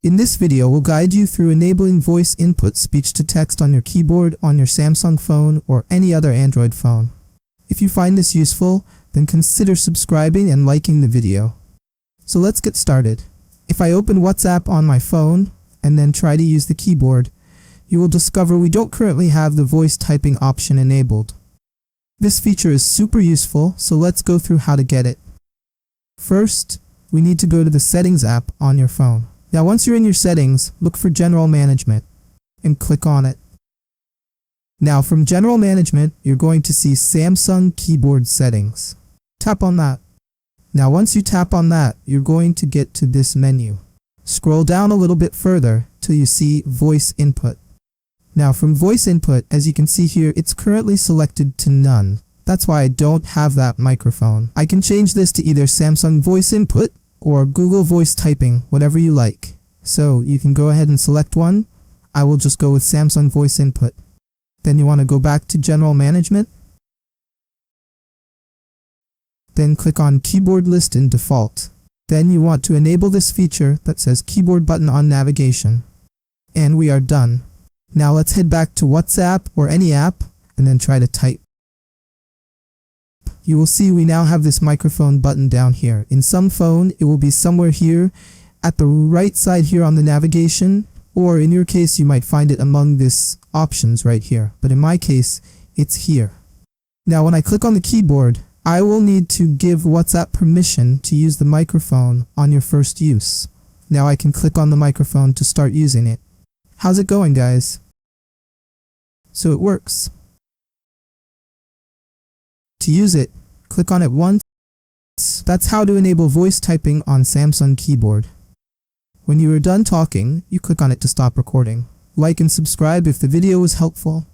In this video, we'll guide you through enabling voice input speech-to-text on your keyboard on your Samsung phone or any other Android phone. If you find this useful, then consider subscribing and liking the video. So let's get started. If I open WhatsApp on my phone and then try to use the keyboard, you will discover we don't currently have the voice typing option enabled. This feature is super useful, so let's go through how to get it. First, we need to go to the Settings app on your phone. Now once you're in your settings, look for General Management and click on it. Now from General Management, you're going to see Samsung Keyboard Settings. Tap on that. Now once you tap on that, you're going to get to this menu. Scroll down a little bit further till you see Voice Input. Now from Voice Input, as you can see here, it's currently selected to none. That's why I don't have that microphone. I can change this to either Samsung Voice Input or Google Voice Typing, whatever you like. So you can go ahead and select one. I will just go with Samsung Voice Input. Then you want to go back to General Management. Then click on Keyboard List in Default. Then you want to enable this feature that says Keyboard Button on Navigation. And we are done. Now let's head back to WhatsApp or any app and then try to type. You will see we now have this microphone button down here. In some phone, it will be somewhere here at the right side here on the navigation, or in your case, you might find it among this options right here. But in my case, it's here. Now when I click on the keyboard, I will need to give WhatsApp permission to use the microphone on your first use. Now I can click on the microphone to start using it. How's it going, guys? So it works. To use it, click on it once. That's how to enable voice typing on Samsung keyboard. When you are done talking, you click on it to stop recording. Like and subscribe if the video was helpful.